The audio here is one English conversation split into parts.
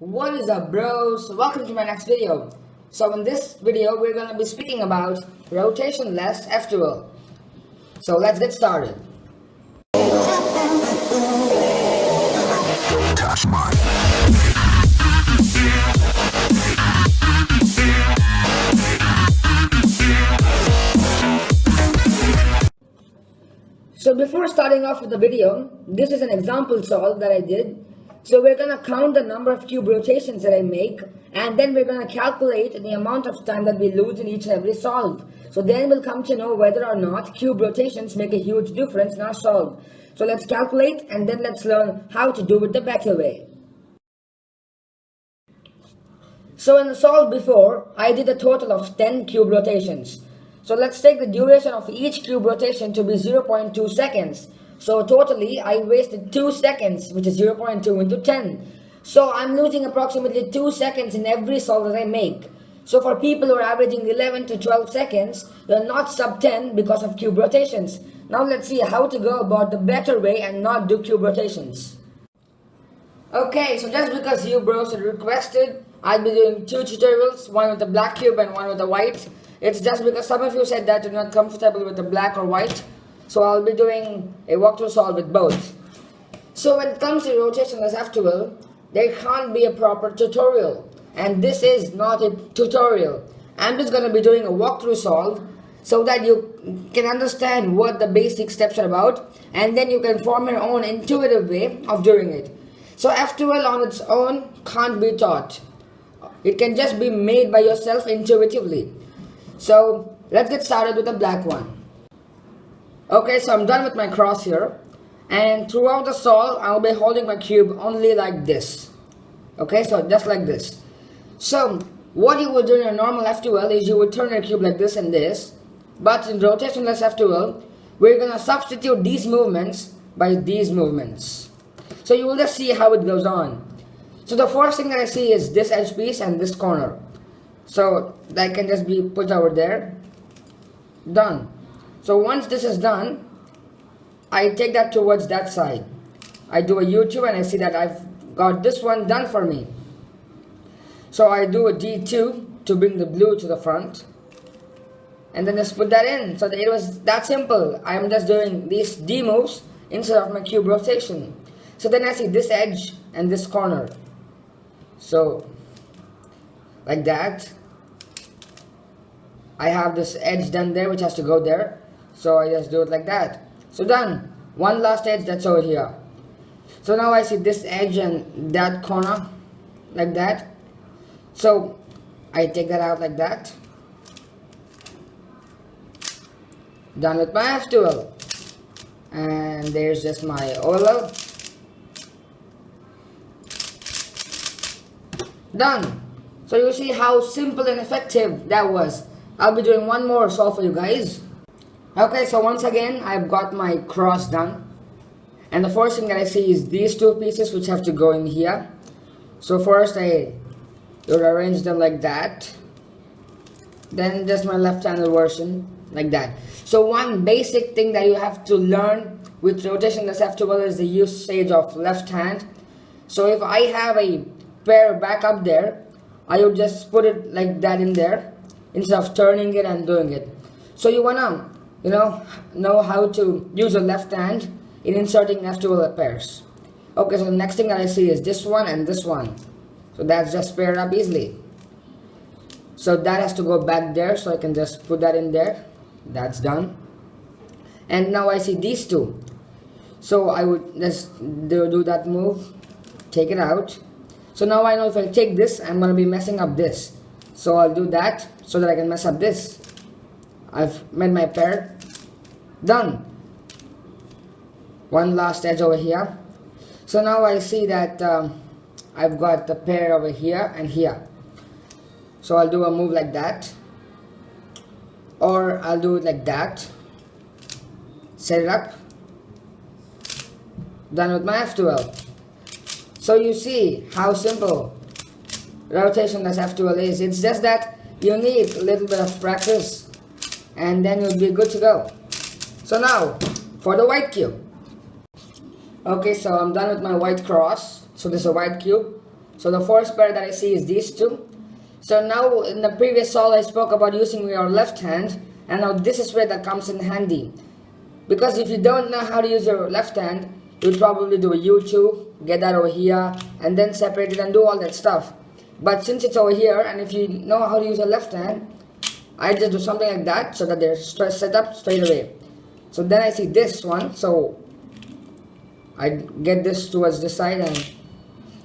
What is up, bros? Welcome to my next video. So in this video we're going to be speaking about rotationless F2L. So let's get started. So before starting off with the video, this is an example solve that I did. So we're going to count the number of cube rotations that I make, and then we're going to calculate the amount of time that we lose in each and every solve. So then we'll come to know whether or not cube rotations make a huge difference in our solve. So let's calculate, and then let's learn how to do it the better way. So in the solve before, I did a total of 10 cube rotations. So let's take the duration of each cube rotation to be 0.2 seconds. So totally I wasted 2 seconds, which is 0.2 into 10. So I'm losing approximately 2 seconds in every solve that I make. So for people who are averaging 11 to 12 seconds, you're not sub 10 because of cube rotations. Now let's see how to go about the better way and not do cube rotations. Okay, so just because you bros had requested, I'll be doing 2 tutorials, one with the black cube and one with the white. It's just because some of you said that you're not comfortable with the black or white. So I'll be doing a walkthrough solve with both. So when it comes to rotationless F2L, there can't be a proper tutorial. And this is not a tutorial. I'm just going to be doing a walkthrough solve so that you can understand what the basic steps are about. And then you can form your own intuitive way of doing it. So F2L on its own can't be taught. It can just be made by yourself intuitively. So let's get started with the black one. Okay, so I'm done with my cross here, and throughout the solve I'll be holding my cube only like this. Okay, so just like this. So what you would do in a normal F2L is you would turn your cube like this and this, but in rotationless F2L we're gonna substitute these movements by these movements. So you will just see how it goes on. So the first thing that I see is this edge piece and this corner. So that can just be put over there. Done. So once this is done, I take that towards that side. I do a U2 and I see that I've got this one done for me. So I do a D2 to bring the blue to the front. And then just put that in. So it was that simple. I'm just doing these D moves instead of my cube rotation. So then I see this edge and this corner. So like that. I have this edge done there which has to go there. So I just do it like that. So done. One last edge that's over here. So now I see this edge and that corner like that. So I take that out like that. Done with my F2L. And there's just my OLL. Done. So you see how simple and effective that was. I'll be doing one more solve for you guys. Okay, so once again, I've got my cross done. And the first thing that I see is these two pieces which have to go in here. So first I would arrange them like that. Then just my left-handed version like that. So one basic thing that you have to learn with rotationless F2L is the usage of left hand. So if I have a pair back up there, I would just put it like that in there instead of turning it and doing it. So you wanna know how to use your left hand in inserting F2L pairs. Okay, so the next thing that I see is this one and this one. So that's just paired up easily. So that has to go back there, so I can just put that in there. That's done. And now I see these two. So I would just do that move, take it out. So now I know if I take this, I'm going to be messing up this. So I'll do that so that I can mess up this. I've made my pair. Done. One last edge over here. So now I see that I've got the pair over here and here. So I'll do a move like that. Or I'll do it like that. Set it up. Done with my F2L. So you see how simple rotationless F2L is. It's just that you need a little bit of practice and then you'll be good to go. So now for the white cube. Okay, so I'm done with my white cross. So this is a white cube. So the first pair that I see is these two. So now in the previous solve I spoke about using your left hand, and now this is where that comes in handy. Because if you don't know how to use your left hand, you'll probably do a U2, get that over here, and then separate it and do all that stuff. But since it's over here, and if you know how to use your left hand, I just do something like that so that they're set up straight away. So then I see this one, so I get this towards this side, and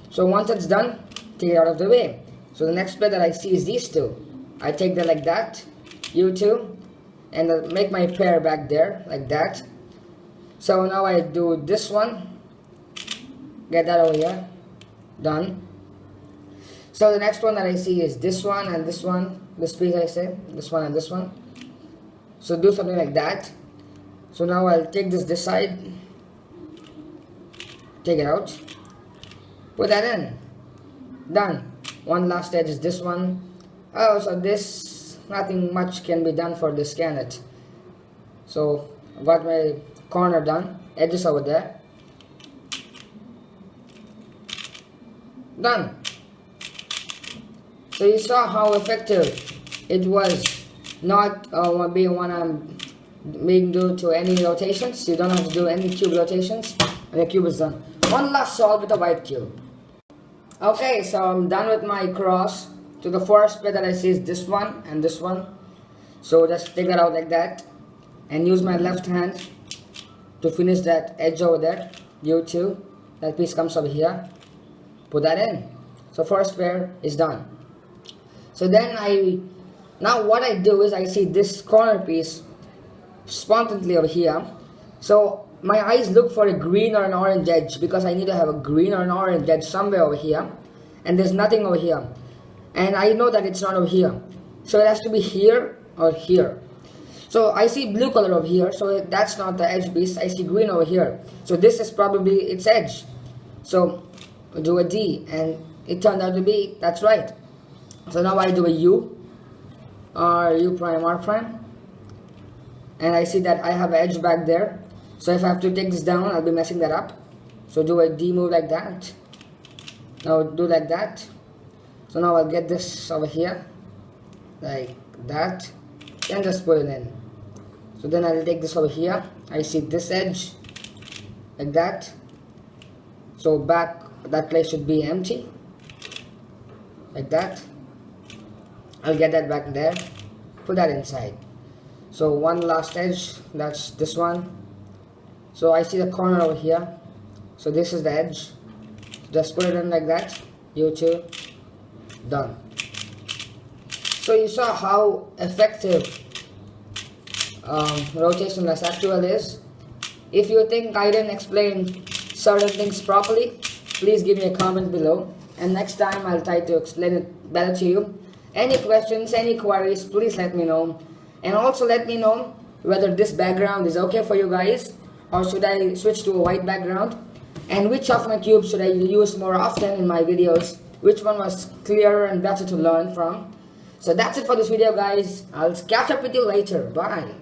so once it's done, take it out of the way. So the next pair that I see is these two. I take that like that, U2, and I'll make my pair back there like that. So now I do this one, get that over here, done. So the next one that I see is this one and this one, this piece I say, this one and this one. So do something like that. So now I'll take this side, take it out, put that in, done. One last edge is this one. Oh, so this, nothing much can be done for this, can it? So I've got my corner done, edges over there, done. So you saw how effective it was, not when I'm being due to any rotations. You don't have to do any cube rotations, and the cube is done. One last solve with a white cube. Okay, so I'm done with my cross. So the first bit that I see is this one and this one. So just take that out like that, and use my left hand to finish that edge over there, U2. That piece comes over here, put that in. So first pair is done. So then now what I do is I see this corner piece spontaneously over here. So my eyes look for a green or an orange edge, because I need to have a green or an orange edge somewhere over here, and there's nothing over here, and I know that it's not over here, so it has to be here or here. So I see blue color over here, so that's not the edge piece. I see green over here, so this is probably its edge. So do a D, and it turned out to be, that's right. So now I do a U, or U prime, R prime, and I see that I have an edge back there. So if I have to take this down, I'll be messing that up. So do a D move like that. Now do like that. So now I'll get this over here, like that, and just put it in. So then I'll take this over here. I see this edge, like that. So back, that place should be empty, like that. I'll get that back there, put that inside. So one last edge, that's this one. So I see the corner over here, so this is the edge. Just put it in like that, U2, done. So you saw how effective Rotationless F2L is. If you think I didn't explain certain things properly, please give me a comment below, and next time I'll try to explain it better to you. Any questions, any queries, please let me know. And also let me know whether this background is okay for you guys, or should I switch to a white background, and which of my cubes should I use more often in my videos, which one was clearer and better to learn from. So that's it for this video, guys. I'll catch up with you later. Bye.